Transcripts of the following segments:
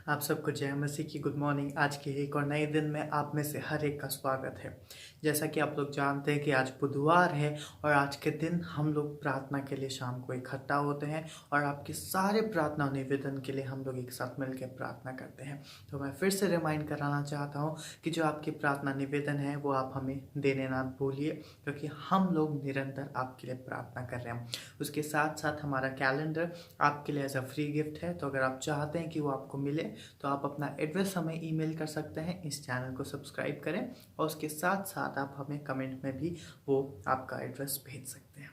आप सबको जय मसीह की गुड मॉर्निंग। आज के एक और नए दिन में आप में से हर एक का स्वागत है। जैसा कि आप लोग जानते हैं कि आज बुधवार है और आज के दिन हम लोग प्रार्थना के लिए शाम को इकट्ठा होते हैं और आपके सारे प्रार्थना निवेदन के लिए हम लोग एक साथ मिलकर प्रार्थना करते हैं। तो मैं फिर से रिमाइंड कराना चाहता हूँ कि जो आपके प्रार्थना निवेदन है वो आप हमें देने ना भूलिए, क्योंकि हम लोग निरंतर आपके लिए प्रार्थना कर रहे हैं। उसके साथ साथ हमारा कैलेंडर आपके लिए एज अ फ्री गिफ्ट है, तो अगर आप चाहते हैं कि वो आपको मिले तो आप अपना एड्रेस हमें ईमेल कर सकते हैं। इस चैनल को सब्सक्राइब करें और उसके साथ साथ आप हमें कमेंट में भी वो आपका एड्रेस भेज सकते हैं।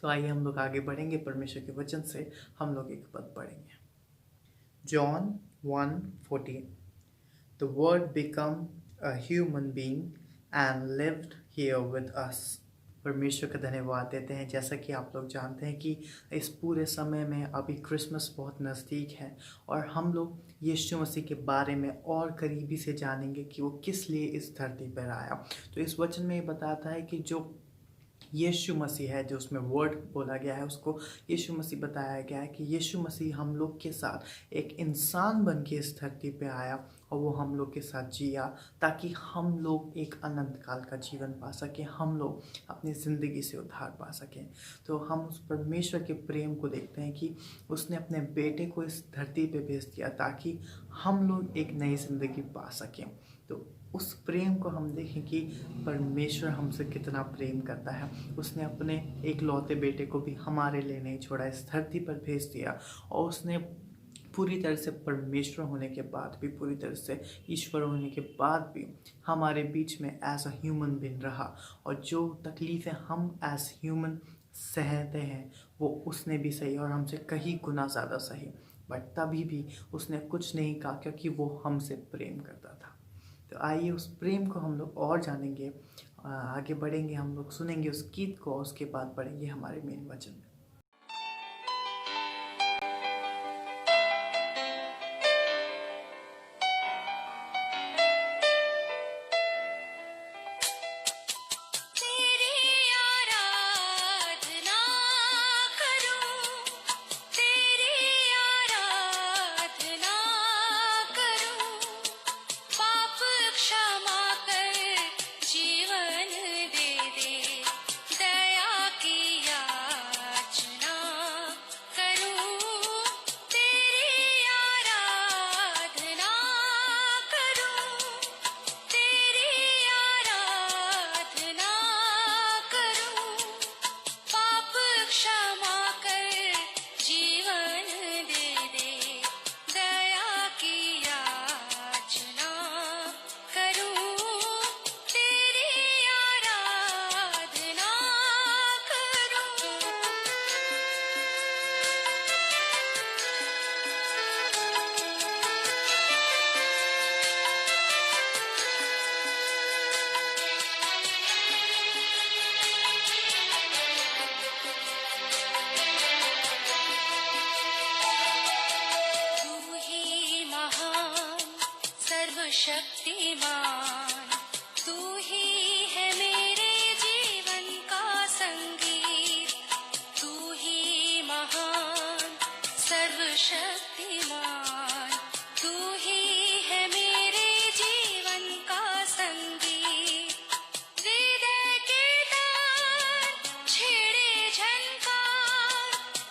तो आइए हम लोग आगे बढ़ेंगे। परमेश्वर के वचन से हम लोग एक पद पढ़ेंगे। John 1:14 The word became a human being and lived here with us। परमेश्वर का धन्यवाद देते हैं। जैसा कि आप लोग जानते हैं कि इस पूरे समय में अभी क्रिसमस बहुत नज़दीक है और हम लोग यीशु मसीह के बारे में और करीबी से जानेंगे कि वो किस लिए इस धरती पर आया। तो इस वचन में ये बताता है कि जो यीशु मसीह है, जो उसमें वर्ड बोला गया है उसको यीशु मसीह बताया गया है कि यीशु मसीह हम लोग के साथ एक इंसान बन के इस धरती पे आया और वो हम लोग के साथ जिया ताकि हम लोग एक अनंत काल का जीवन पा सकें, हम लोग अपनी ज़िंदगी से उद्धार पा सकें। तो हम उस परमेश्वर के प्रेम को देखते हैं कि उसने अपने बेटे को इस धरती पे भेज दिया ताकि हम लोग एक नई ज़िंदगी पा सकें। तो उस प्रेम को हम देखें कि परमेश्वर हमसे कितना प्रेम करता है। उसने अपने एक लौते बेटे को भी हमारे लिए नहीं छोड़ा, इस धरती पर भेज दिया और उसने पूरी तरह से परमेश्वर होने के बाद भी, पूरी तरह से ईश्वर होने के बाद भी हमारे बीच में एज अ ह्यूमन बीइंग रहा। और जो तकलीफ़ें हम एज ह्यूमन सहते हैं वो उसने भी सही और हमसे कहीं गुना ज़्यादा सही, बट तभी भी उसने कुछ नहीं कहा क्योंकि वो हमसे प्रेम करता था। तो आइए उस प्रेम को हम लोग और जानेंगे, आगे बढ़ेंगे, हम लोग सुनेंगे उस गीत को और उसके बाद बढ़ेंगे हमारे मेन वचन में। शक्तिमान तू ही है मेरे जीवन का संगीत, तू ही महान सर्वशक्तिमान, तू ही है मेरे जीवन का संगीत। हृदय के तार छेड़े झनकार,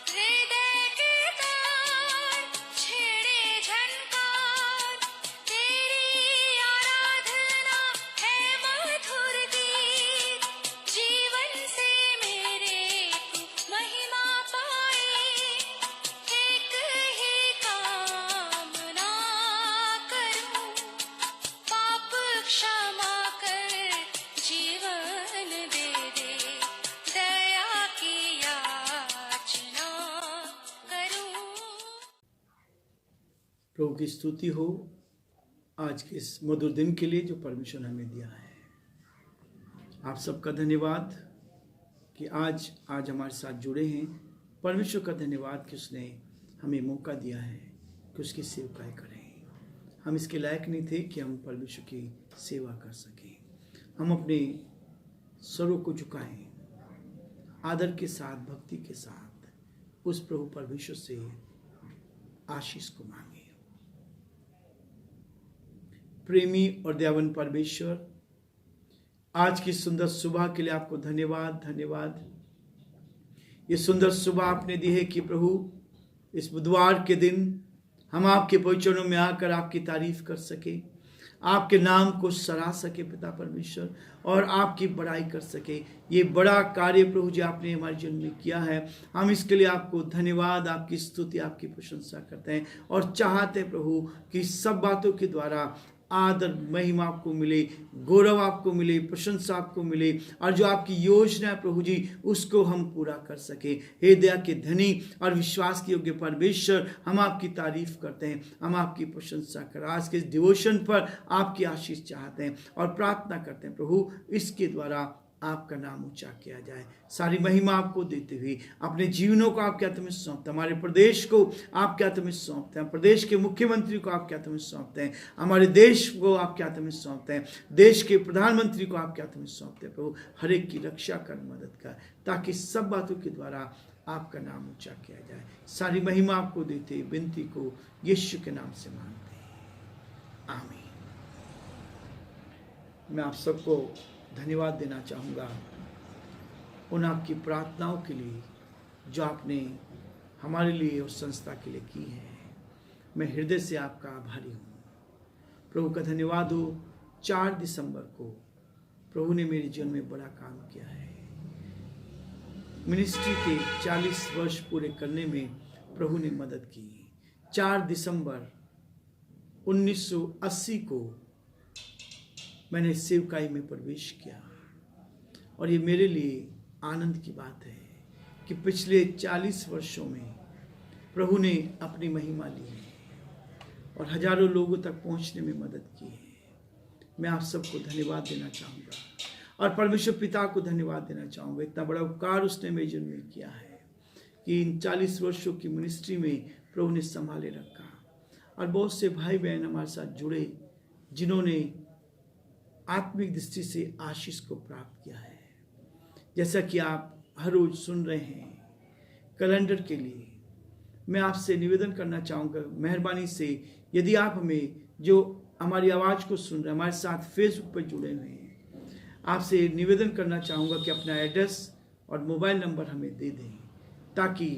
हृदय के तार छेड़े झनकार, तेरी आराधना है मधुर गीत। जीवन से मेरे तू महिमा पाए, एक ही कामना करूं, पाप क्षमा कर जीवन दे दे, दया की याचना करूं। प्रभु की स्तुति हो आज के इस मधुर दिन के लिए जो परमेश्वर ने हमें दिया है। आप सबका धन्यवाद कि आज हमारे साथ जुड़े हैं। परमेश्वर का धन्यवाद कि उसने हमें मौका दिया है कि उसकी सेवकाई करें। हम इसके लायक नहीं थे कि हम परमेश्वर की सेवा कर सकें। हम अपने स्वरों को झुकाएं, आदर के साथ, भक्ति के साथ उस प्रभु परमेश्वर से आशीष को मांगे। प्रेमी और दयावान परमेश्वर, आज की सुंदर सुबह के लिए आपको धन्यवाद धन्यवाद। ये सुंदर सुबह आपने दी है कि प्रभु इस बुधवार के दिन हम आपके पवित्रों में आकर आपकी तारीफ कर सके, आपके नाम को सराह सके पिता परमेश्वर, और आपकी बड़ाई कर सके। ये बड़ा कार्य प्रभु जी आपने हमारे जीवन में किया है, हम इसके लिए आपको धन्यवाद, आपकी स्तुति, आपकी प्रशंसा करते हैं और चाहते हैं प्रभु कि सब बातों के द्वारा आदर महिमा आपको मिले, गौरव आपको मिले, प्रशंसा आपको मिले, और जो आपकी योजना है प्रभु जी उसको हम पूरा कर सके। हे दया के धनी और विश्वास के योग्य परमेश्वर, हम आपकी तारीफ करते हैं, हम आपकी प्रशंसा कर आज के इस डिवोशन पर आपकी आशीष चाहते हैं और प्रार्थना करते हैं प्रभु इसके द्वारा आपका नाम ऊंचा किया जाए। सारी महिमा आपको देते हुए अपने जीवनों को आपके हाथ में सौंपते हैं, हमारे प्रदेश को आपके हाथ में सौंपते हैं, प्रदेश के मुख्यमंत्री को आपके हाथ में सौंपते हैं, हमारे देश को आपके हाथ में सौंपते हैं, देश के प्रधानमंत्री को आपके हाथ में सौंपते हैं। प्रभु हर एक की रक्षा कर, मदद कर, ताकि सब बातों के द्वारा आपका नाम ऊंचा किया जाए। सारी महिमा आपको देते विनती को यीशु के नाम से मांगते हैं, आमीन। मैं आप सबको धन्यवाद देना चाहूँगा उन आपकी प्रार्थनाओं के लिए जो आपने हमारे लिए उस संस्था के लिए की है। मैं हृदय से आपका आभारी हूँ। प्रभु का धन्यवाद हो। 4 दिसंबर को प्रभु ने मेरे जीवन में बड़ा काम किया है। मिनिस्ट्री के 40 वर्ष पूरे करने में प्रभु ने मदद की। 4 दिसंबर 1980 को मैंने सेवकाई में प्रवेश किया और ये मेरे लिए आनंद की बात है कि पिछले 40 वर्षों में प्रभु ने अपनी महिमा ली है और हजारों लोगों तक पहुंचने में मदद की है। मैं आप सबको धन्यवाद देना चाहूँगा और परमेश्वर पिता को धन्यवाद देना चाहूँगा। इतना बड़ा उपकार उसने मेरे जीवन में किया है कि इन 40 वर्षों की मिनिस्ट्री में प्रभु ने संभाले रखा और बहुत से भाई बहन हमारे साथ जुड़े जिन्होंने आत्मिक दृष्टि से आशीष को प्राप्त किया है। जैसा कि आप हर रोज सुन रहे हैं कैलेंडर के लिए, मैं आपसे निवेदन करना चाहूँगा मेहरबानी से, यदि आप हमें जो हमारी आवाज़ को सुन रहे हैं, हमारे साथ फेसबुक पर जुड़े हुए हैं, आपसे निवेदन करना चाहूँगा कि अपना एड्रेस और मोबाइल नंबर हमें दे दें ताकि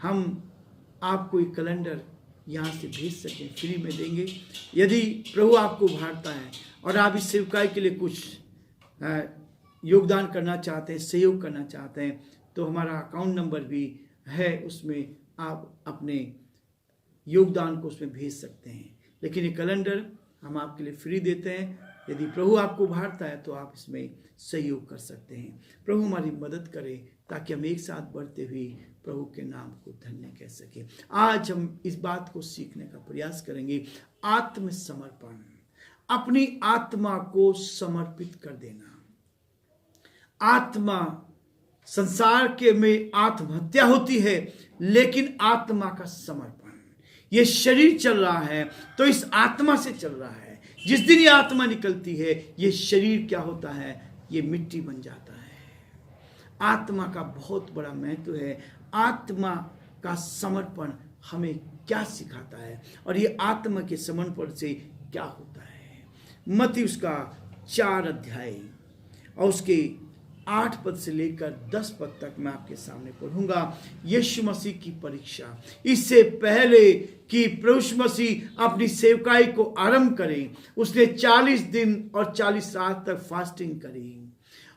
हम आपको एक कैलेंडर यहाँ से भेज सकें, फ्री में देंगे। यदि प्रभु आपको उभारता है और आप इस सेवकाई के लिए कुछ योगदान करना चाहते हैं, सहयोग करना चाहते हैं, तो हमारा अकाउंट नंबर भी है, उसमें आप अपने योगदान को उसमें भेज सकते हैं। लेकिन ये कैलेंडर हम आपके लिए फ्री देते हैं। यदि प्रभु आपको उभारता है तो आप इसमें सहयोग कर सकते हैं। प्रभु हमारी मदद करे ताकि हम एक साथ बढ़ते हुए प्रभु के नाम को धन्य कह सके। आज हम इस बात को सीखने का प्रयास करेंगे, आत्मसमर्पण, अपनी आत्मा को समर्पित कर देना। आत्मा, संसार के में आत्महत्या होती है, लेकिन आत्मा का समर्पण, ये शरीर चल रहा है तो इस आत्मा से चल रहा है। जिस दिन ये आत्मा निकलती है, ये शरीर क्या होता है, ये मिट्टी बन जाता है। आत्मा का बहुत बड़ा महत्व है। आत्मा का समर्पण हमें क्या सिखाता है और ये आत्मा के समर्पण से क्या होता है। मत्ती उसका 4 अध्याय और उसके 8 पद से लेकर 10 पद तक मैं आपके सामने पढ़ूंगा। यीशु मसीह की परीक्षा। इससे पहले कि प्रभु मसीह अपनी सेवकाई को आरंभ करें, उसने 40 दिन और 40 रात तक फास्टिंग करी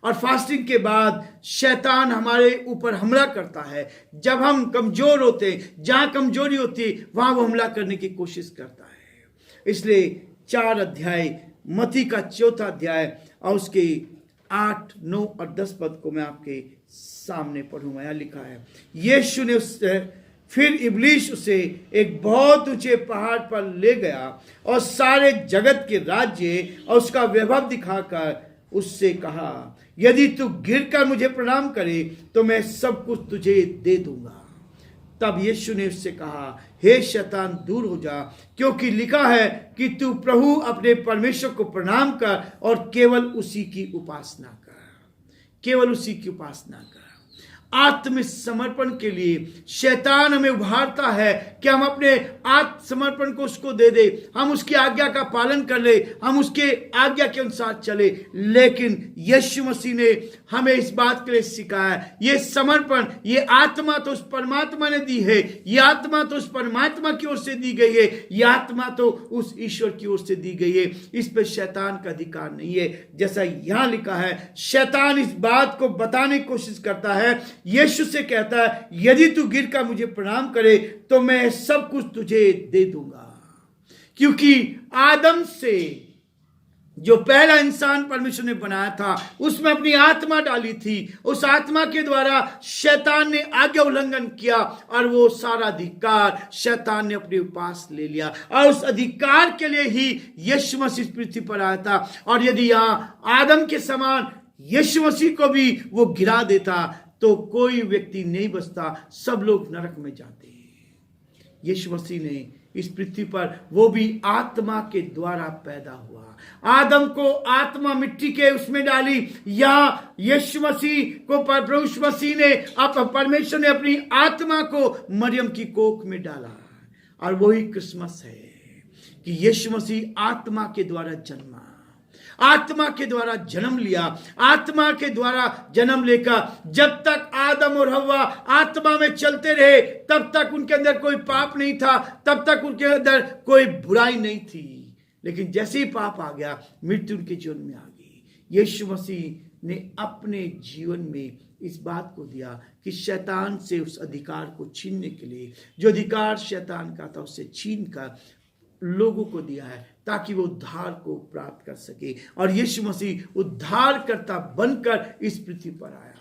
और फास्टिंग के बाद शैतान हमारे ऊपर हमला करता है। जब हम कमजोर होते हैं, जहां कमजोरी होती है वहां वो हमला करने की कोशिश करता है। इसलिए 4 अध्याय, मत्ती का 4 अध्याय और उसके 8, 9 और 10 पद को मैं आपके सामने पढ़ूंगा। यहाँ लिखा है, यीशु ने फिर इब्लीस उसे एक बहुत ऊंचे पहाड़ पर ले गया और सारे जगत के राज्य और उसका वैभव दिखाकर उससे कहा, यदि तू गिरकर मुझे प्रणाम करे तो मैं सब कुछ तुझे दे दूंगा। तब यीशु ने उससे कहा, हे शैतान, दूर हो जा, क्योंकि लिखा है कि तू प्रभु अपने परमेश्वर को प्रणाम कर और केवल उसी की उपासना कर, केवल उसी की उपासना कर। आत्मसमर्पण के लिए शैतान हमें उभारता है कि हम अपने आत्मसमर्पण को उसको दे दे, हम उसकी आज्ञा का पालन कर ले, हम उसके आज्ञा के अनुसार चले। लेकिन यीशु मसीह ने हमें इस बात के लिए सिखाया है, ये समर्पण, ये आत्मा तो उस परमात्मा ने दी है, ये आत्मा तो उस परमात्मा की ओर से दी गई है, ये आत्मा तो उस ईश्वर की ओर से दी गई है। इस पे शैतान का अधिकार नहीं है। जैसा यहां लिखा है, शैतान इस बात को बताने की कोशिश करता है, यीशु से कहता है, यदि तू गिर कर मुझे प्रणाम करे तो मैं सब कुछ तुझे दे दूंगा। क्योंकि आदम से जो पहला इंसान परमेश्वर ने बनाया था, उसमें अपनी आत्मा डाली थी। उस आत्मा के द्वारा शैतान ने आज्ञा उल्लंघन किया और वो सारा अधिकार शैतान ने अपने पास ले लिया। और उस अधिकार के लिए ही यीशु मसीह पृथ्वी पर आया था। और यदि यहाँ आदम के समान यीशु मसीह को भी वो गिरा देता तो कोई व्यक्ति नहीं बचता, सब लोग नरक में जाते। यीशु मसीह ने इस पृथ्वी पर, वो भी आत्मा के द्वारा पैदा हुआ। आदम को आत्मा मिट्टी के उसमें डाली, या यीशु मसीह को प्रभु मसीह ने, परमेश्वर ने अपनी आत्मा को मरियम की कोख में डाला। और वही क्रिसमस है कि यीशु मसीह आत्मा के द्वारा जन्मा, आत्मा के द्वारा जन्म लिया। आत्मा के द्वारा जन्म लेकर जब तक आदम और हव्वा आत्मा में चलते रहे, तब तक उनके अंदर कोई पाप नहीं था, तब तक उनके अंदर कोई बुराई नहीं थी। लेकिन जैसे ही पाप आ गया, मृत्यु उनके जीवन में आ गई। यीशु मसीह ने अपने जीवन में इस बात को दिया कि शैतान से उस अधिकार को छीनने के लिए, जो अधिकार शैतान का था उससे छीन कर लोगों को दिया है, ताकि वो उद्धार को प्राप्त कर सके। और यीशु मसीह उद्धारकर्ता बनकर इस पृथ्वी पर आया।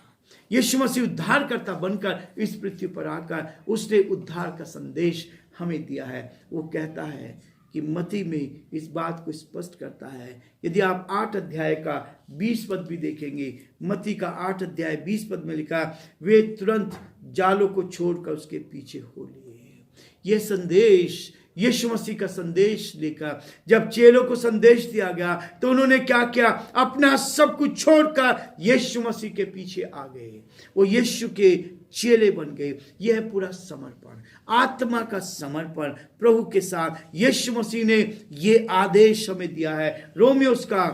यीशु मसीह उद्धारकर्ता बनकर इस पृथ्वी पर आकर उसने उद्धार का संदेश हमें दिया है। वो कहता है कि मत्ती में इस बात को स्पष्ट करता है। यदि आप 8 अध्याय का 20 पद भी देखेंगे, मत्ती का 8 अध्याय 20 पद में लिखा, वे तुरंत जालों को छोड़कर उसके पीछे हो लिए। यह संदेश, यीशु मसीह का संदेश लेकर जब चेलों को संदेश दिया गया तो उन्होंने क्या किया, अपना सब कुछ छोड़कर यीशु मसीह के पीछे आ गए। वो यीशु के चेले बन गए। यह पूरा समर्पण, आत्मा का समर्पण प्रभु के साथ यीशु मसीह ने ये आदेश हमें दिया है। रोमियो का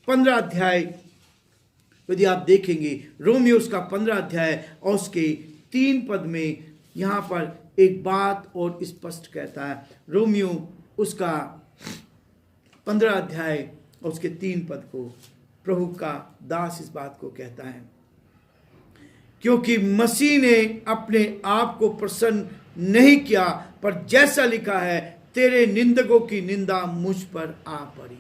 15 अध्याय यदि आप देखेंगे, रोमियो का 15 अध्याय और उसके 3 पद में यहाँ पर एक बात और स्पष्ट कहता है। रोमियो उसका 15 अध्याय और उसके 3 पद को प्रभु का दास इस बात को कहता है, क्योंकि मसीह ने अपने आप को प्रसन्न नहीं किया, पर जैसा लिखा है, तेरे निंदकों की निंदा मुझ पर आ पड़ी।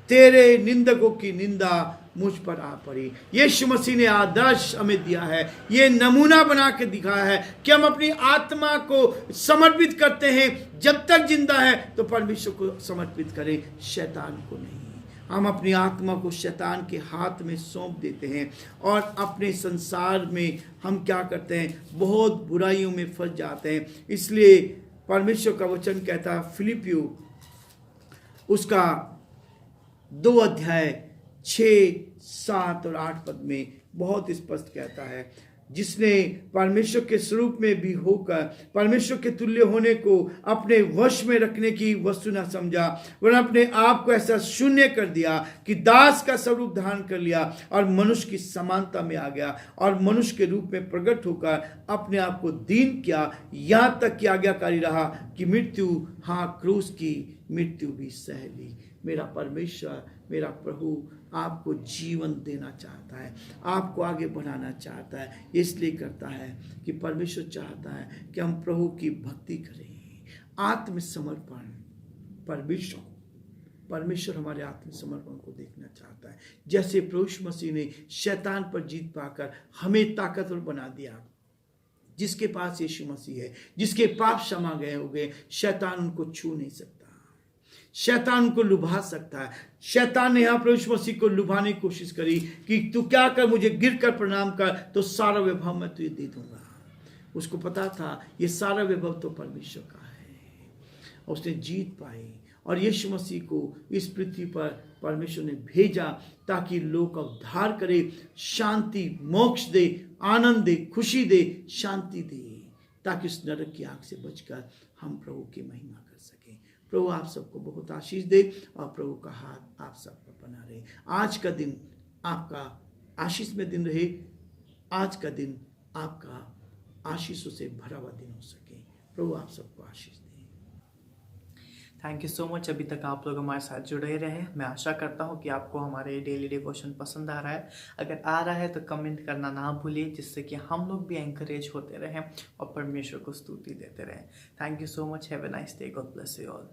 तेरे निंदकों की निंदा मुझ पर आ पड़ी। यीशु मसीह ने आदर्श हमें दिया है, ये नमूना बना के दिखाया है कि हम अपनी आत्मा को समर्पित करते हैं। जब तक जिंदा है तो परमेश्वर को समर्पित करें, शैतान को नहीं। हम अपनी आत्मा को शैतान के हाथ में सौंप देते हैं और अपने संसार में हम क्या करते हैं, बहुत बुराइयों में फंस जाते हैं। इसलिए परमेश्वर का वचन कहता है, फिलिपियो उसका 2 अध्याय 6, 7 और 8 पद में बहुत स्पष्ट कहता है, जिसने परमेश्वर के स्वरूप में भी होकर परमेश्वर के तुल्य होने को अपने वश में रखने की वस्तु न समझा, वरन अपने आप को ऐसा शून्य कर दिया कि दास का स्वरूप धारण कर लिया और मनुष्य की समानता में आ गया, और मनुष्य के रूप में प्रकट होकर अपने आप को दीन किया, यहाँ तक कि आज्ञाकारी रहा कि मृत्यु, हाँ क्रूस की मृत्यु भी सह ली। मेरा परमेश्वर, मेरा प्रभु आपको जीवन देना चाहता है, आपको आगे बढ़ाना चाहता है। इसलिए करता है कि परमेश्वर चाहता है कि हम प्रभु की भक्ति करें, आत्मसमर्पण। परमेश्वर हमारे आत्मसमर्पण को देखना चाहता है। जैसे प्रभु मसीह ने शैतान पर जीत पाकर हमें ताकतवर बना दिया, जिसके पास यीशु मसीह है, जिसके पाप क्षमा गए हो गए, शैतान उनको छू नहीं सकता, शैतान उनको लुभा सकता है। शैतान ने यहाँ प्रभु मसीह को लुभाने की कोशिश करी कि तू क्या कर, मुझे गिर कर प्रणाम कर तो सारा वैभव मैं तुझे दे दूंगा। उसको पता था ये सारा वैभव तो परमेश्वर का है, और उसने जीत पाई और यीशु मसीह को इस पृथ्वी पर परमेश्वर ने भेजा ताकि लोग का उद्धार करे, शांति मोक्ष दे, आनंद दे, खुशी दे, शांति दे, ताकि उस नरक की आग से बचकर हम प्रभु की महिमा कर सकें। प्रभु आप सबको बहुत आशीष दे और प्रभु का हाथ आप सब पर बना रहे। आज का दिन आपका आशीष में दिन रहे, आज का दिन आपका आशीषों से भरा हुआ दिन हो सके। प्रभु आप सबको आशीष दे। Thank you so much. अभी तक आप लोग हमारे साथ जुड़े रहे। मैं आशा करता हूँ कि आपको हमारे डेली डिवोशन पसंद आ रहा है। अगर आ रहा है तो कमेंट करना ना भूलिए, जिससे कि हम लोग भी एंकरेज होते रहें और परमेश्वर को स्तुति देते रहें। Thank you so much. Have a nice day. God bless you all.